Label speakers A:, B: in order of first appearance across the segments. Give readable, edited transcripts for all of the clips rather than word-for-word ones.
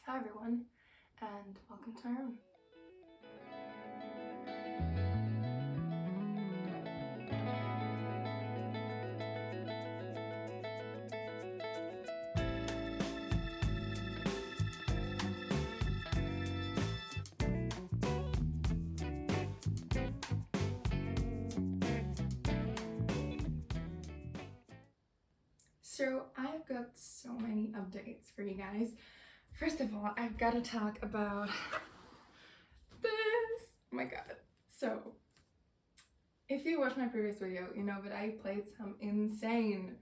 A: Hi everyone, and welcome to my room. So I've got so many updates for you guys. First of all, I've got to talk about this. Oh my god. So if you watched my previous video, you know that I played some insane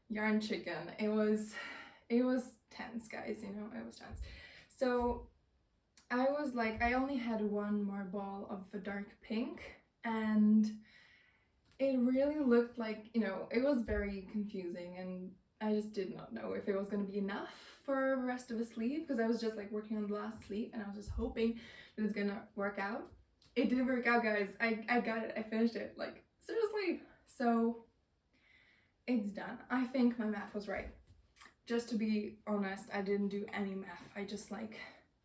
A: yarn chicken. It was tense, guys, you know, it was tense. So I was like, I only had one more ball of the dark pink, and it really looked like, you know, it was very confusing, and I just did not know if it was going to be enough for the rest of the sleeve, because I was just like working on the last sleeve and I was just hoping that it's gonna work out. It did work out, guys. I got it. I finished it, like, seriously. So it's done. I think my math was right. Just to be honest, I didn't do any math. I just like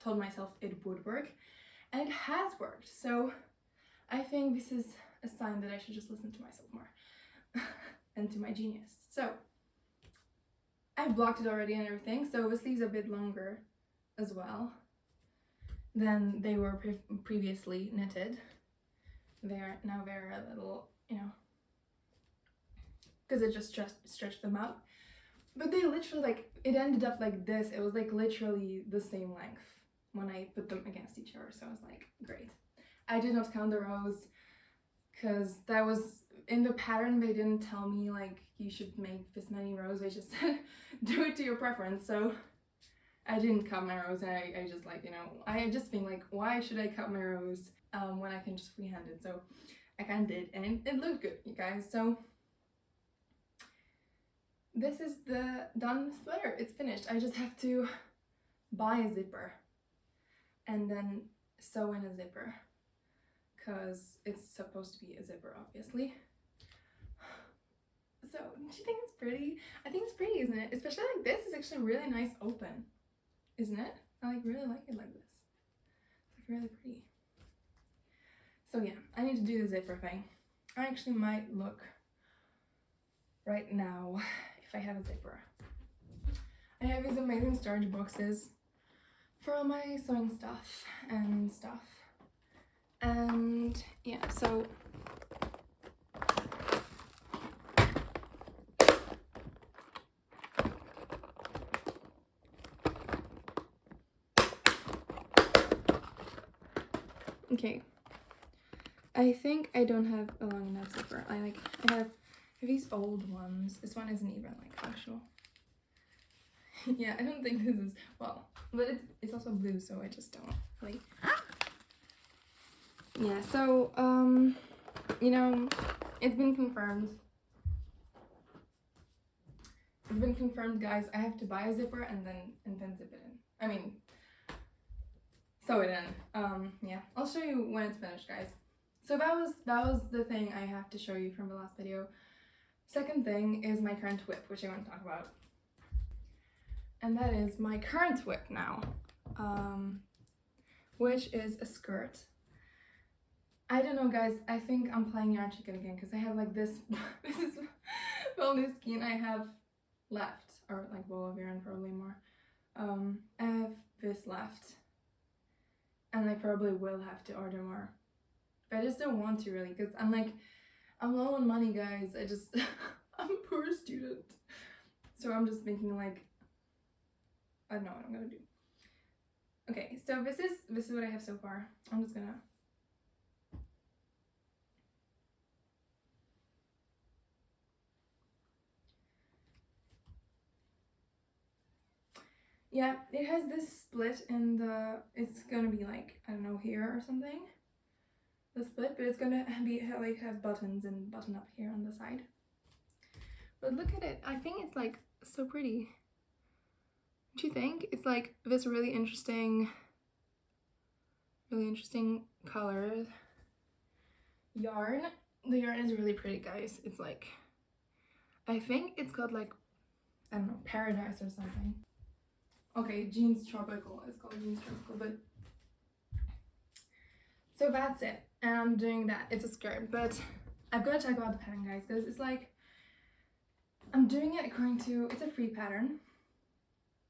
A: told myself it would work, and it has worked. So I think this is a sign that I should just listen to myself more and to my genius. So I've blocked it already and everything, so the sleeves are a bit longer as well than they were previously knitted. They're a little, you know, because it just stretched them out. But they literally, like, it ended up like this. It was like literally the same length when I put them against each other, so I was like, great. I did not count the rows because that was in the pattern. They didn't tell me like you should make this many rows. They just said do it to your preference. So I didn't cut my rows, and I just, like, you know, I just think like, why should I cut my rows when I can just freehand it? So I kind of did, and it looked good, you guys. So this is the done sweater. It's finished. I just have to buy a zipper and then sew in a zipper, because it's supposed to be a zipper, obviously. So, do you think it's pretty? I think it's pretty, isn't it? Especially like this is actually really nice open, isn't it? I like really like it like this. It's like really pretty. So yeah, I need to do the zipper thing. I actually might look right now if I have a zipper. I have these amazing storage boxes for all my sewing stuff and stuff. And yeah, so okay, I think I don't have a long enough zipper. I have these old ones. This one isn't even like functional. Yeah, I don't think this is, well, but it's also blue, so I just don't really. Yeah, so you know, it's been confirmed. It's been confirmed, guys. I have to buy a zipper and then zip it in. I mean, sew it in. Yeah, I'll show you when it's finished, guys. So that was the thing I have to show you from the last video. Second thing is my current whip, which I want to talk about. And that is my current whip now, which is a skirt. I don't know, guys, I think I'm playing yarn chicken again, because I have like this, this is the only skein I have left, or like ball of yarn, probably more. I have this left, and I probably will have to order more. But I just don't want to, really, because I'm low on money, guys. I'm a poor student. So I'm just thinking like, I don't know what I'm gonna do. Okay, so this is what I have so far. I'm just gonna yeah, it has this split in the, it's gonna be like, I don't know, here or something, the split, but it's gonna be like have buttons and button up here on the side. But look at it, I think it's like so pretty. Don't you think? It's like this really interesting color yarn. The yarn is really pretty, guys. It's like, I think it's got like, I don't know, paradise or something. Okay, jeans tropical, it's called jeans tropical, but so that's it, and I'm doing that. It's a skirt, but I've got to talk about the pattern, guys, because it's like I'm doing it according to, it's a free pattern,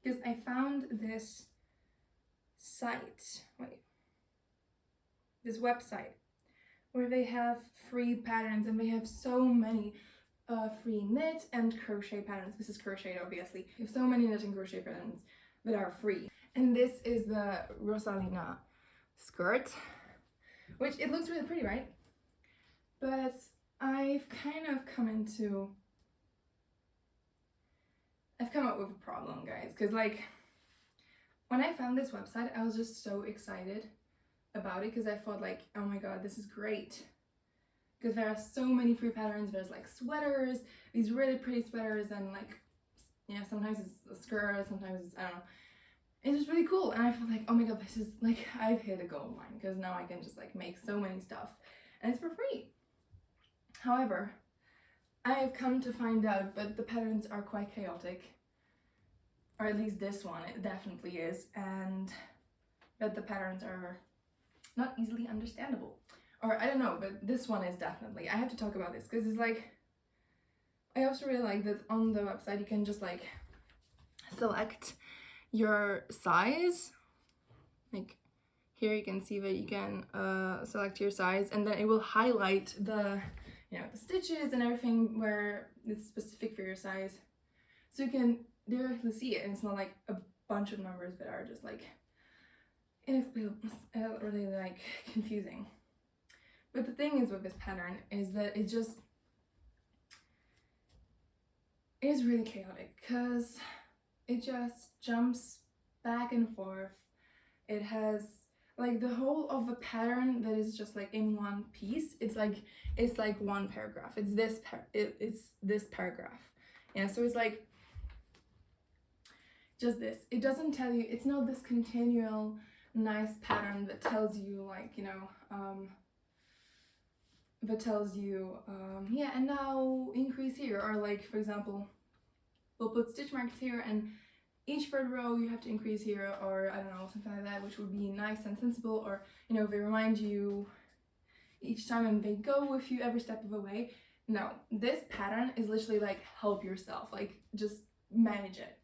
A: because I found this site, this website where they have free patterns, and they have so many free knit and crochet patterns. This is crocheted, obviously. They have so many knit and crochet patterns that are free. And this is the Rosalina skirt, which it looks really pretty, right? But I've kind of come up with a problem, guys, because like when I found this website, I was just so excited about it, because I thought like, oh my god, this is great, because there are so many free patterns. There's like sweaters, these really pretty sweaters, and like, yeah, sometimes it's a skirt, sometimes it's, I don't know, it's just really cool. And I felt like, oh my god, this is like, I've hit a gold mine, because now I can just like make so many stuff and it's for free. However, I have come to find out that the patterns are quite chaotic, or at least this one, it definitely is, and that the patterns are not easily understandable. Or I don't know, but this one is definitely, I have to talk about this, because it's like, I also really like that on the website you can just like select your size. Like here you can see that you can select your size, and then it will highlight the, you know, the stitches and everything where it's specific for your size, so you can directly see it, and it's not like a bunch of numbers that are just like inexplicable, really like confusing. But the thing is with this pattern is that it is really chaotic, because it just jumps back and forth. It has like the whole of a pattern that is just like in one piece. It's like one paragraph. It's this paragraph. Yeah, so it's like just this. It doesn't tell you, it's not this continual nice pattern that tells you like, you know, yeah, and now increase here, or like for example, we'll put stitch marks here, and each third row you have to increase here, or I don't know, something like that, which would be nice and sensible, or you know, they remind you each time and they go with you every step of the way. No, this pattern is literally like help yourself, like just manage it.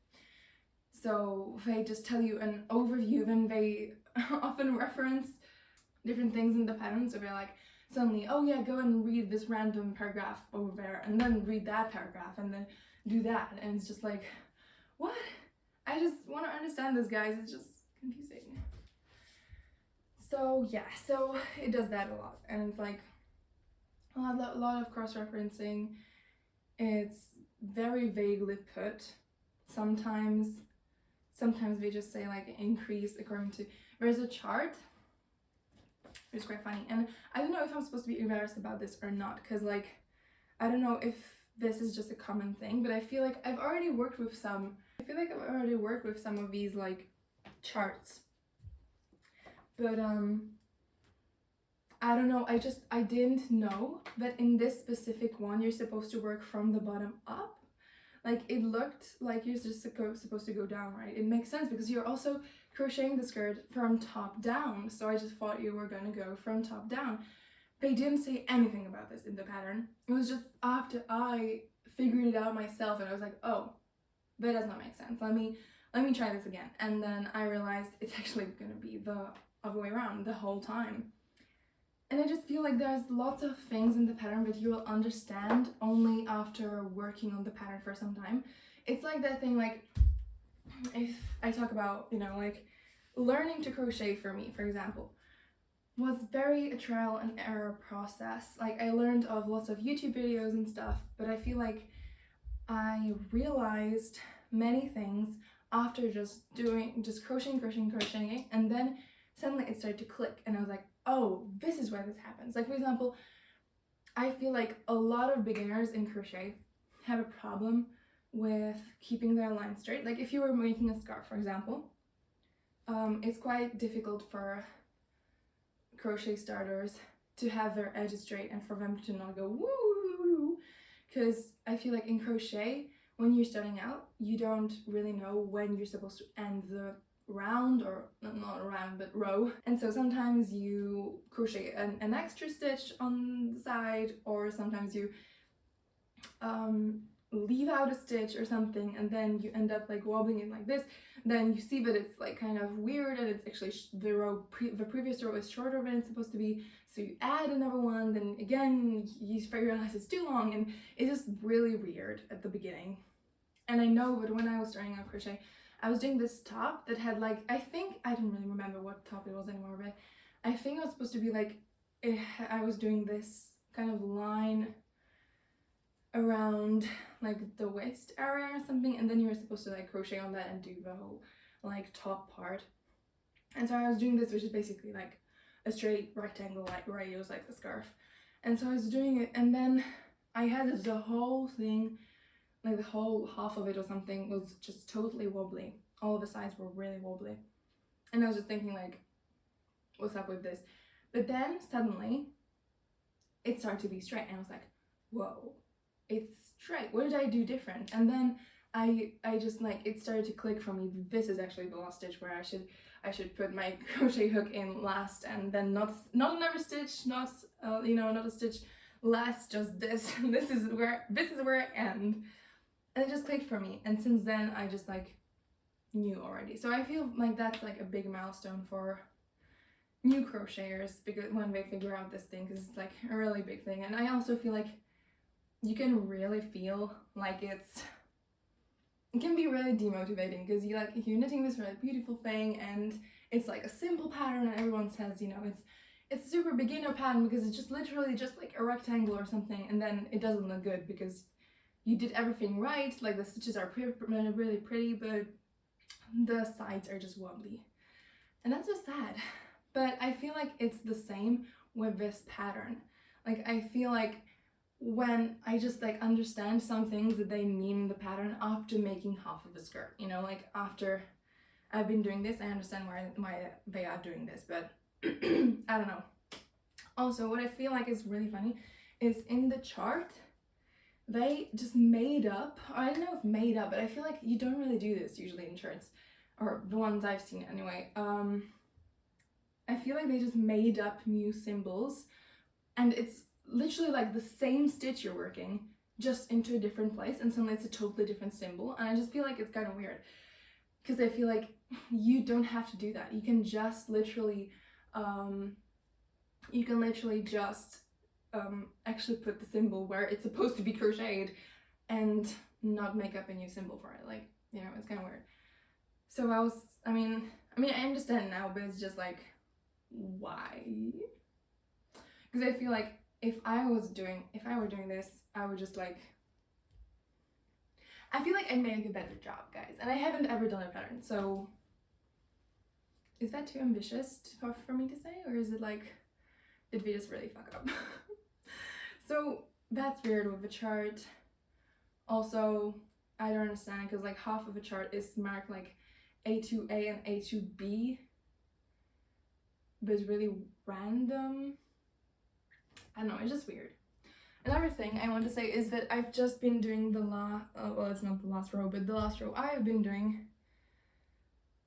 A: So they just tell you an overview, then they often reference different things in the pattern, so they're like suddenly, oh yeah, go and read this random paragraph over there, and then read that paragraph, and then do that, and it's just like, what? I just want to understand this, guys. It's just confusing. So yeah, so it does that a lot, and it's like a lot of cross-referencing. It's very vaguely put. Sometimes they just say like increase according to, there's a chart. It's quite funny, and I don't know if I'm supposed to be embarrassed about this or not, because like I don't know if this is just a common thing, but I feel like I've already worked with some of these like charts, but I don't know, I didn't know that in this specific one you're supposed to work from the bottom up. Like it looked like you're just supposed to go down, right? It makes sense because you're also crocheting the skirt from top down, so I just thought you were gonna go from top down. They didn't say anything about this in the pattern. It was just after I figured it out myself, and I was like, oh, that does not make sense. Let me try this again. And then I realized it's actually gonna be the other way around the whole time. And I just feel like there's lots of things in the pattern that you will understand only after working on the pattern for some time. It's like that thing, like if I talk about, you know, like learning to crochet for me, for example, was very a trial and error process. Like I learned of lots of YouTube videos and stuff, but I feel like I realized many things after just crocheting, and then suddenly it started to click, and I was like, oh, this is why this happens. Like for example, I feel like a lot of beginners in crochet have a problem with keeping their line straight. Like if you were making a scarf, for example, it's quite difficult for crochet starters to have their edges straight and for them to not go woo, because I feel like in crochet when you're starting out, you don't really know when you're supposed to end the round, or not a round but row, and so sometimes you crochet an extra stitch on the side, or sometimes you leave out a stitch or something, and then you end up like wobbling it like this. Then you see that it's like kind of weird, and it's actually the previous row is shorter than it's supposed to be, so you add another one, then again you realize it's too long, and it's just really weird at the beginning. And I know that when I was starting out crochet, I was doing this top that had like, I don't really remember what top it was anymore, but I think it was supposed to be like, I was doing this kind of line around like the waist area or something, and then you were supposed to like crochet on that and do the whole like top part. And so I was doing this, which is basically like a straight rectangle like radius, like the scarf. And so I was doing it, and then I had the whole thing, like the whole half of it or something, was just totally wobbly. All of the sides were really wobbly, and I was just thinking like, what's up with this? But then suddenly it started to be straight, and I was like, whoa, it's straight. What did I do different? And then I just like, it started to click for me. This is actually the last stitch where I should put my crochet hook in last, and then not another stitch, not you know, not a stitch less, just this. This is where I end. And it just clicked for me, and since then I just like knew already. So I feel like that's like a big milestone for new crocheters, because when they figure out this thing, because it's like a really big thing. And I also feel like you can really feel like it can be really demotivating, because you're knitting this really beautiful thing, and it's like a simple pattern, and everyone says, you know, it's a super beginner pattern because it's just literally just like a rectangle or something, and then it doesn't look good because you did everything right, like the stitches are really pretty, but the sides are just wobbly, and that's just sad. But I feel like it's the same with this pattern. Like, I feel like when I just like understand some things that they mean in the pattern after making half of the skirt, you know, like after I've been doing this, I understand why they are doing this, but I don't know. Also, what I feel like is really funny is in the chart, they just made up, I don't know if made up, but I feel like you don't really do this usually in charts, or the ones I've seen anyway. I feel like they just made up new symbols, and it's literally like the same stitch you're working, just into a different place, and suddenly it's a totally different symbol. And I just feel like it's kind of weird, because I feel like you don't have to do that. You can just literally just actually put the symbol where it's supposed to be crocheted and not make up a new symbol for it. Like, you know, it's kind of weird. So I mean I understand now, but it's just like, why? Because I feel like if I were doing this, I would just like, I feel like I'd make a better job, guys, and I haven't ever done a pattern, so is that too ambitious for me to say, or is it like, did we just really fuck up? So that's weird with the chart. Also, I don't understand, because like half of the chart is marked like A2A and A2B, but it's really random. I don't know, it's just weird. Another thing I want to say is that I've just been doing the well, it's not the last row, but the last row I've been doing,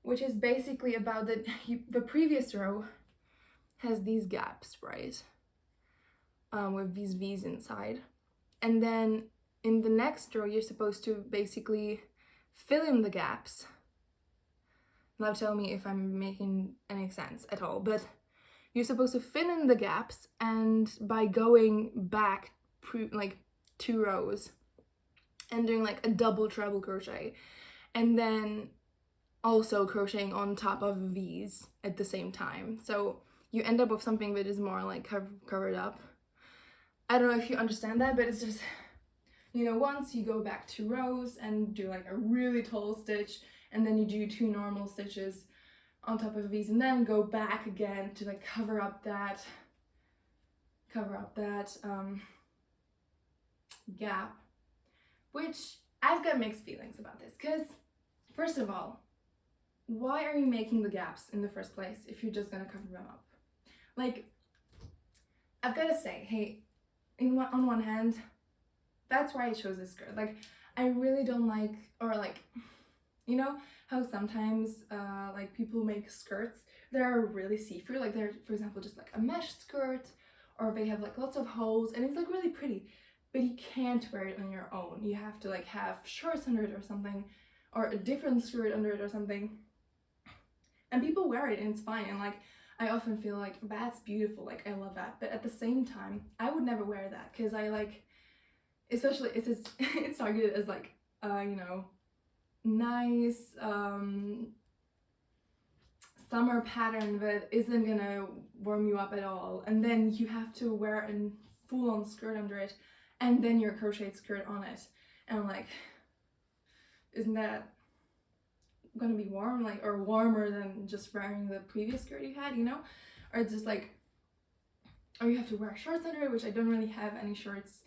A: which is basically about that the previous row has these gaps, right? With these V's inside. And then in the next row, you're supposed to basically fill in the gaps. Now tell me if I'm making any sense at all, but you're supposed to fill in the gaps, and by going back like 2 rows and doing like a double treble crochet, and then also crocheting on top of these at the same time. So you end up with something that is more like covered up. I don't know if you understand that, but it's just, you know, once you go back 2 rows and do like a really tall stitch, and then you do 2 normal stitches on top of these, and then go back again to like cover up that gap, which I've got mixed feelings about this, because first of all, why are you making the gaps in the first place if you're just gonna cover them up? Like, I've got to say, hey, on one hand, that's why I chose this skirt. Like, I really don't like, or like, you know how sometimes like people make skirts that are really see-through, like they're, for example, just like a mesh skirt, or they have like lots of holes and it's like really pretty, but you can't wear it on your own. You have to like have shorts under it or something, or a different skirt under it or something, and people wear it and it's fine. And like I often feel like that's beautiful, like I love that, but at the same time I would never wear that because I like, especially it's targeted as like you know, nice summer pattern that isn't gonna warm you up at all, and then you have to wear a full-on skirt under it and then your crocheted skirt on it, and I'm like, isn't that gonna be warm, like, or warmer than just wearing the previous skirt you had, you know? Or it's just like, or you have to wear shorts under it, which I don't really have any shorts.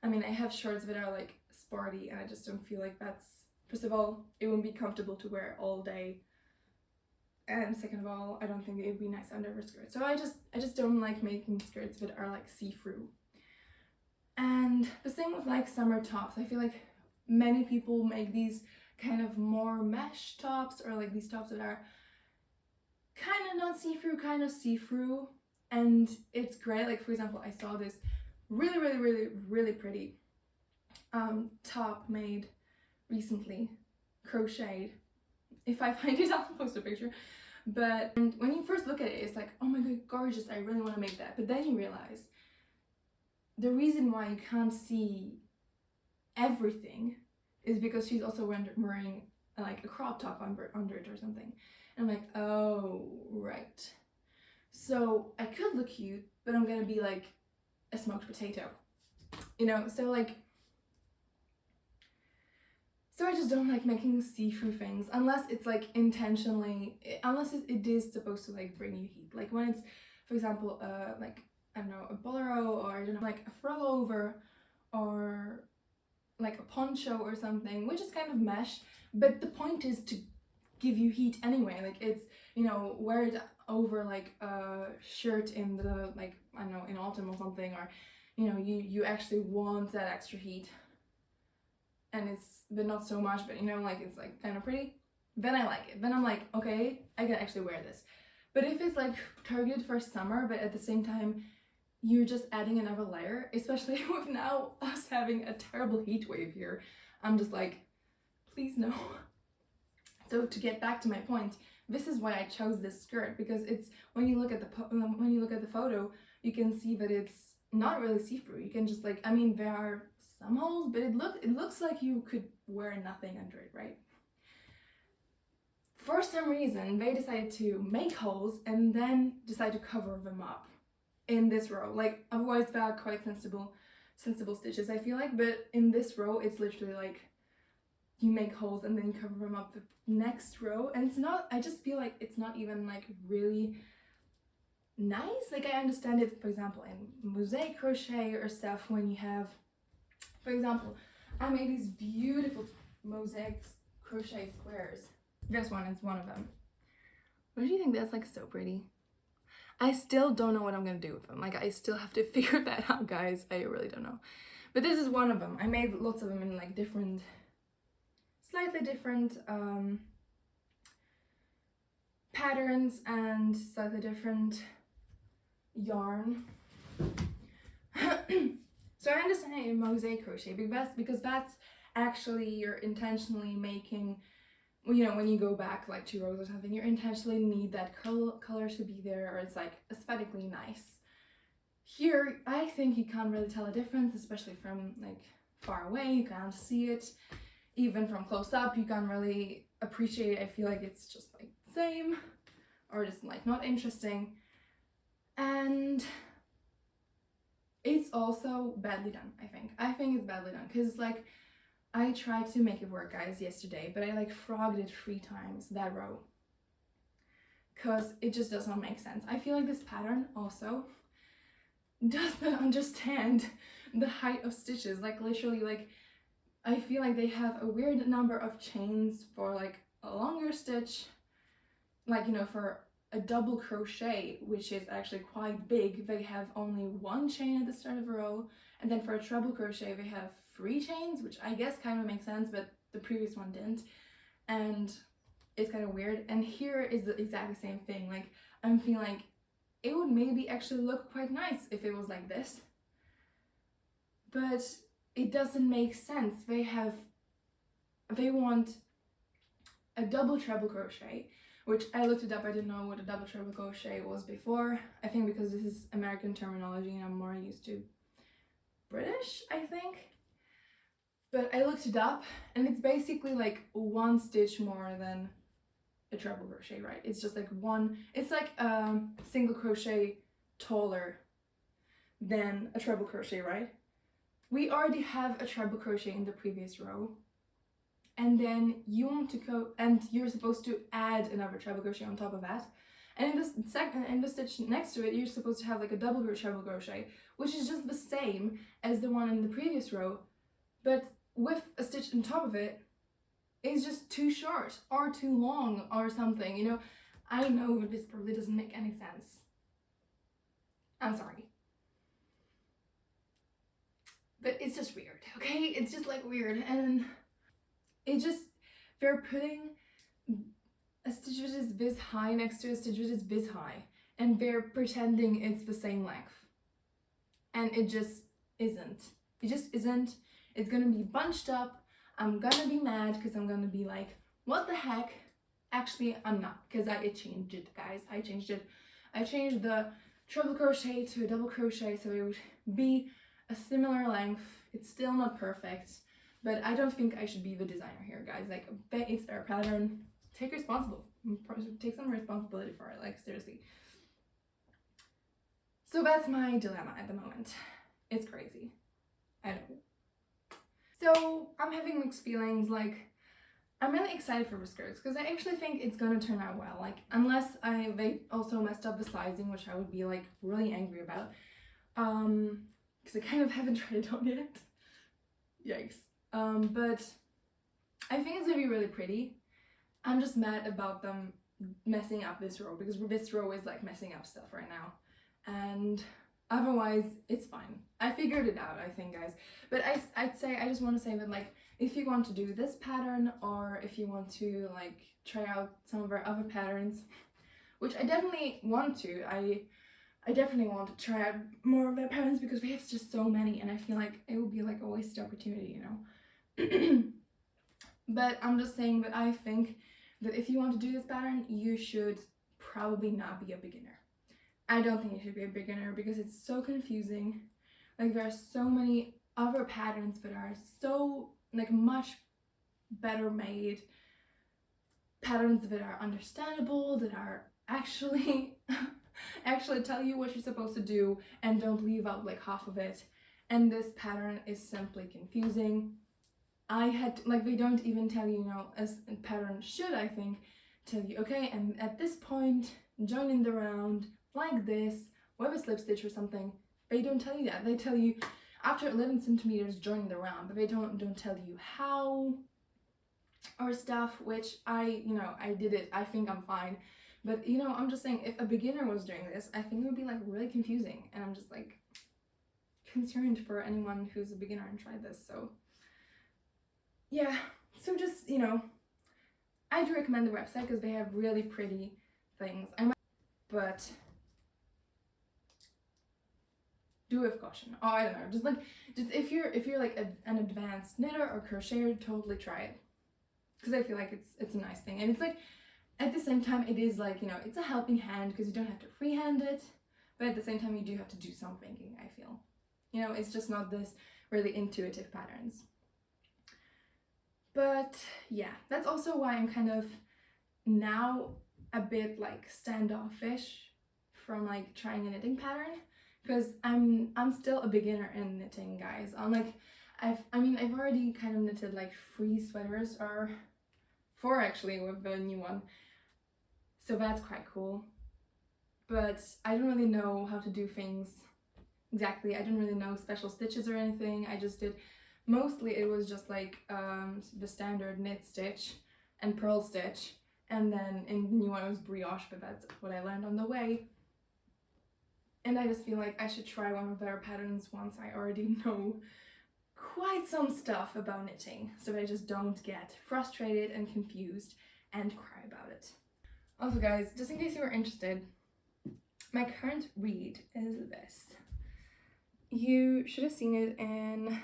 A: I mean, I have shorts that are like sporty and I just don't feel like that's, first of all, it wouldn't be comfortable to wear all day, and second of all, I don't think it would be nice under a skirt. So I just don't like making skirts that are like see-through. And the same with like summer tops. I feel like many people make these kind of more mesh tops, or like these tops that are kind of not see-through, kind of see-through, and it's great. Like for example, I saw this really pretty top made recently, crocheted. If I find it, I'll post a picture. But when you first look at it, it's like, oh my god, gorgeous, I really want to make that. But then you realize the reason why you can't see everything is because she's also wearing like a crop top under it or something. And I'm like, oh, right. So I could look cute, but I'm gonna be like a smoked potato, you know? So like, so I just don't like making see-through things unless it's like intentionally, unless it is supposed to like bring you heat. Like when it's, for example, like, I don't know, a Bolero, or I don't know, like a throw over, or like a poncho or something, which is kind of mesh, but the point is to give you heat anyway. Like it's, you know, wear it over like a shirt in the, like, I don't know, in autumn or something, or, you know, you actually want that extra heat. And it's, but not so much, but you know, like it's like kind of pretty, then I like it. Then I'm like, okay, I can actually wear this. But if it's like targeted for summer, but at the same time you're just adding another layer, especially with now us having a terrible heat wave here, I'm just like, please no. So to get back to my point, this is why I chose this skirt, because it's, when you look at the photo, you can see that it's not really see-through. You can just like, I mean, there are some holes, but it looks like you could wear nothing under it, right? For some reason, they decided to make holes and then decide to cover them up in this row. Like, otherwise they are quite sensible stitches, I feel like, but in this row, it's literally like, you make holes and then you cover them up the next row, and it's not, I just feel like it's not even like really nice. Like I understand it, for example, in mosaic crochet or stuff, when you have, for example, I made these beautiful mosaic crochet squares. This one is one of them. What do you think? That's like so pretty. I still don't know what I'm gonna do with them. Like I still have to figure that out, guys. I really don't know. But this is one of them. I made lots of them in like different, slightly different patterns and slightly different yarn. So I understand it in mosaic crochet because that's actually, you're intentionally making, you know, when you go back like 2 rows or something, you intentionally need that color to be there, or it's like aesthetically nice. Here, I think you can't really tell a difference, especially from like far away. You can't see it. Even from close up, you can't really appreciate it. I feel like it's just like the same, or just like not interesting. And it's also badly done, I think. I think it's badly done, because like I tried to make it work, guys, yesterday, but I like frogged it 3 times, that row, because it just does not make sense. I feel like this pattern also does not understand the height of stitches. Like literally, like I feel like they have a weird number of chains for like a longer stitch, like, you know, for a double crochet, which is actually quite big, they have only 1 chain at the start of a row, and then for a treble crochet they have 3 chains, which I guess kind of makes sense, but the previous one didn't, and it's kind of weird. And here is the exact same thing. Like, I'm feeling like it would maybe actually look quite nice if it was like this, but it doesn't make sense. They want a double treble crochet, which I looked it up. I didn't know what a double treble crochet was before. I think because this is American terminology and I'm more used to British, I think. But I looked it up, and it's basically like 1 stitch more than a treble crochet, right? It's just like it's like a single crochet taller than a treble crochet, right? We already have a treble crochet in the previous row, and then you want to go, and you're supposed to add another treble crochet on top of that. And in the stitch next to it, you're supposed to have like a double treble crochet, which is just the same as the one in the previous row, but with a stitch on top of it is just too short or too long or something, you know. I know this probably doesn't make any sense. I'm sorry. But it's just weird, okay? It's just like weird, and they're putting a stitch which is this high next to a stitch which is this high, and they're pretending it's the same length. And it just isn't. It just isn't. It's gonna be bunched up. I'm gonna be mad because I'm gonna be like, what the heck? Actually, I'm not, because I changed it, guys. I changed it. I changed the treble crochet to a double crochet so it would be a similar length. It's still not perfect, but I don't think I should be the designer here, guys. Like, it's their pattern. Take some responsibility for it, like, seriously. So that's my dilemma at the moment. It's crazy. I know. So I'm having mixed feelings. Like, I'm really excited for the skirts because I actually think it's gonna turn out well. Like, unless they also messed up the sizing, which I would be like really angry about. Because I kind of haven't tried it on yet. Yikes. But I think it's gonna be really pretty. I'm just mad about them messing up this row, because this row is like messing up stuff right now. And otherwise, it's fine. I figured it out, I think, guys. But I just want to say that, like, if you want to do this pattern, or if you want to, like, try out some of our other patterns, which I definitely want to, I definitely want to try out more of their patterns, because we have just so many, and I feel like it would be, like, a wasted opportunity, you know? But I'm just saying that I think that if you want to do this pattern, you should probably not be a beginner. I don't think you should be a beginner, because it's so confusing. Like, there are so many other patterns that are so, like, much better made, patterns that are understandable, that are actually tell you what you're supposed to do and don't leave out like half of it. And this pattern is simply confusing. They don't even tell you, you know, as a pattern should, I think, tell you, okay, and at this point, join in the round like this, with a slip stitch or something. They don't tell you that. They tell you after 11 centimeters join the round, but they don't tell you how or stuff, which I did it. I think I'm fine. But, you know, I'm just saying, if a beginner was doing this, I think it would be, like, really confusing. And I'm just, like, concerned for anyone who's a beginner and tried this. So, yeah. So just, you know, I do recommend the website because they have really pretty things. But do with caution. Oh, I don't know. Just if you're like an advanced knitter or crocheter, totally try it. Because I feel like it's a nice thing. And it's like, at the same time, it is like, you know, it's a helping hand because you don't have to freehand it, but at the same time, you do have to do some thinking, I feel. You know, it's just not this really intuitive patterns. But yeah, that's also why I'm kind of now a bit like standoffish from like trying a knitting pattern, because I'm still a beginner in knitting, guys. I've already kind of knitted like 3 sweaters, or 4 actually with the new one. So that's quite cool. But I don't really know how to do things exactly. I don't really know special stitches or anything. I just did, mostly it was just like the standard knit stitch and purl stitch. And then in the new one it was brioche, but that's what I learned on the way. And I just feel like I should try one of their patterns once I already know quite some stuff about knitting so I just don't get frustrated and confused and cry about it. Also guys, just in case you were interested, my current read is this. You should have seen it in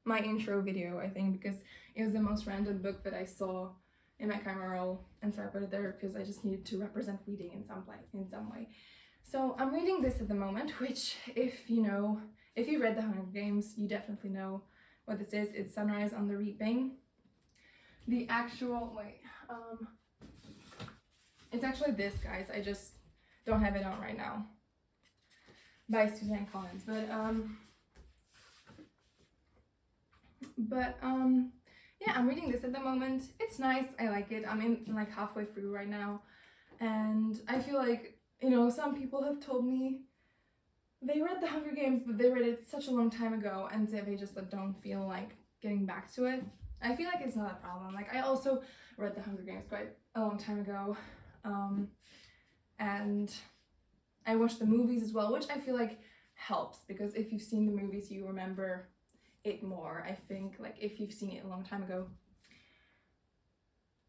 A: my intro video, I think, because it was the most random book that I saw in my camera roll, and so I put it there because I just needed to represent reading in some way. So I'm reading this at the moment, which if you read The Hunger Games, you definitely know what this is. It's Sunrise on the Reaping. The actual, it's actually this, guys. I just don't have it on right now. By Suzanne Collins, yeah, I'm reading this at the moment. It's nice, I like it. I'm in like halfway through right now, and I feel like, some people have told me they read The Hunger Games, but they read it such a long time ago, and they just don't feel like getting back to it. I feel like it's not a problem. Like, I also read The Hunger Games quite a long time ago, and I watched the movies as well, which I feel like helps, because if you've seen the movies, you remember it more, I think, like if you've seen it a long time ago.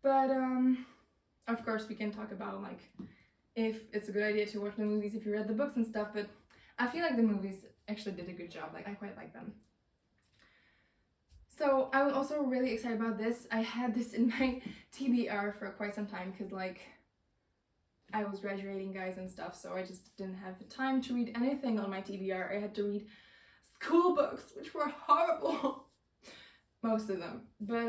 A: But of course we can talk about like if it's a good idea to watch the movies if you read the books and stuff, but I feel like the movies actually did a good job. Like, I quite like them. So I'm also really excited about this. I had this in my TBR for quite some time because like I was graduating, guys, and stuff, so I just didn't have the time to read anything on my TBR. I had to read school books, which were horrible. Most of them. But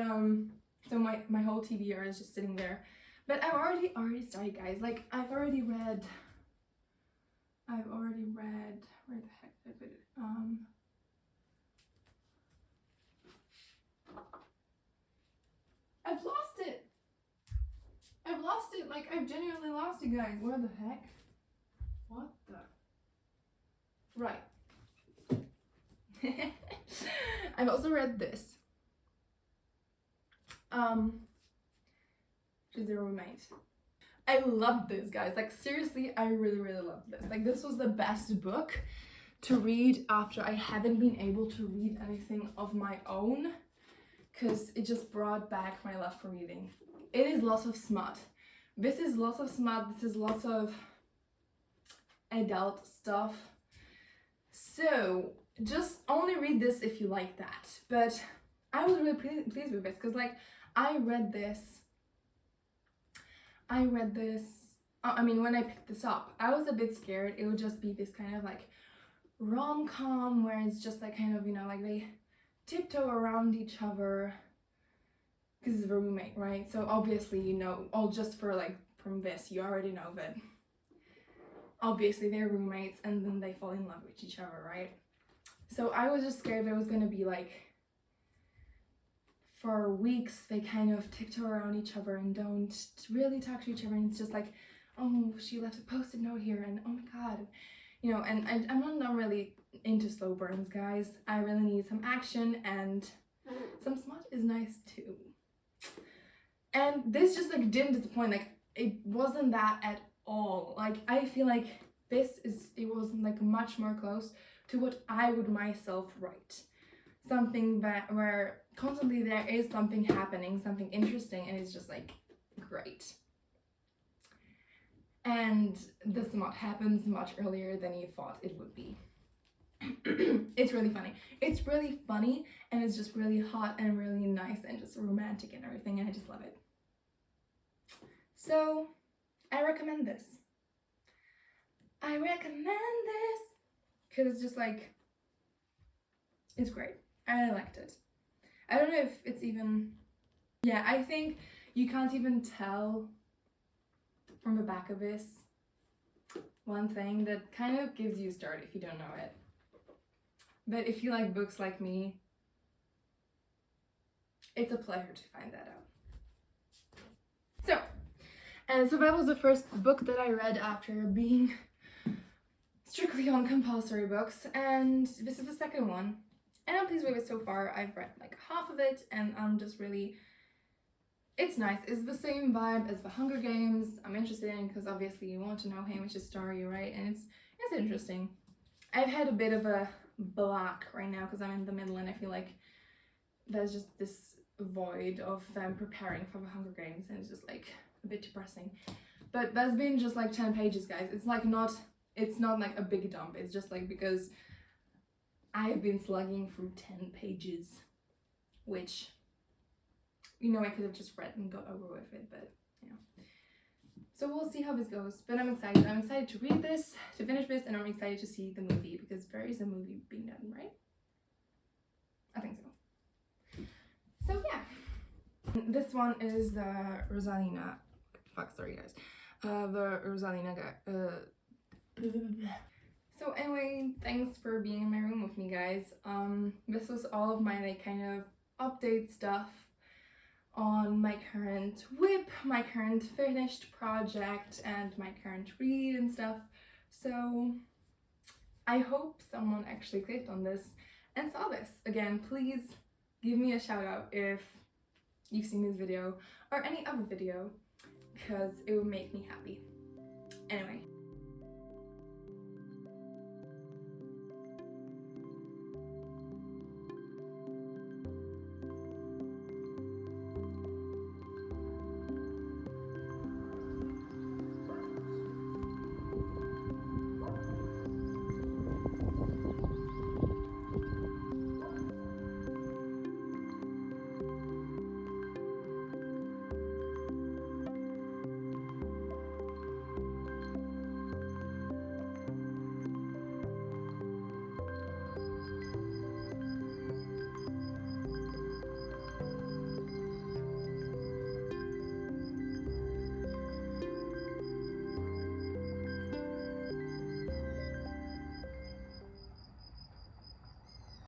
A: so my whole TBR is just sitting there. But I've already started, guys. Like, I've already read, where the heck did I put it? I've lost it. Like, I've genuinely lost it, guys. Where the heck? What the? Right. I've also read this. She's a roommate. I love this, guys. Like, seriously, I really, really love this. Like, this was the best book to read after I haven't been able to read anything of my own, because it just brought back my love for reading. It is lots of smut. This is lots of smut. This is lots of adult stuff. So just only read this if you like that. But I was really pleased with this because, like, I read this. I mean, when I picked this up, I was a bit scared it would just be this kind of like rom-com where it's just like kind of, like they tiptoe around each other because it's a roommate, right? So obviously, all just for like from this, you already know that obviously they're roommates and then they fall in love with each other, right? So I was just scared there was gonna be like, for weeks they kind of tiptoe around each other and don't really talk to each other, and it's just like, oh, she left a post-it note here, and oh my god, and I'm not really into slow burns, guys. I really need some action, and some smut is nice too. And this just like didn't disappoint. Like, it wasn't that at all. Like, I feel like it was like much more close to what I would myself write. Something where constantly there is something happening, something interesting, and it's just like great. And the smut happens much earlier than you thought it would be. It's really funny. It's really funny, and it's just really hot and really nice and just romantic and everything, and I just love it. So I recommend this. Because it's just like, it's great. I liked it. I don't know if it's even, yeah, I think you can't even tell from the back of this one thing that kind of gives you a start if you don't know it. But if you like books like me, it's a pleasure to find that out. So that was the first book that I read after being strictly on compulsory books, and this is the second one. And I'm pleased with it so far. I've read like half of it, and I'm just really, it's nice. It's the same vibe as The Hunger Games. I'm interested in because obviously you want to know Hamish's story, right? And it's interesting. I've had a bit of a block right now because I'm in the middle, and I feel like there's just this void of them preparing for the Hunger Games, and it's just like a bit depressing. But there's been just like 10 pages, guys. It's like it's not like a big dump. It's just like because I've been slugging through 10 pages, which, you know, I could have just read and got over with it, but yeah. So we'll see how this goes, but I'm excited. I'm excited to read this, to finish this, and I'm excited to see the movie, because there is a movie being done, right? I think so. So yeah. This one is the Rosalina. Fuck, sorry guys. The Rosalina guy. So anyway, thanks for being in my room with me, guys. This was all of my like kind of update stuff on my current whip, my current finished project, and my current read and stuff. So I hope someone actually clicked on this and saw this. Again, please give me a shout out if you've seen this video or any other video, because it would make me happy. Anyway,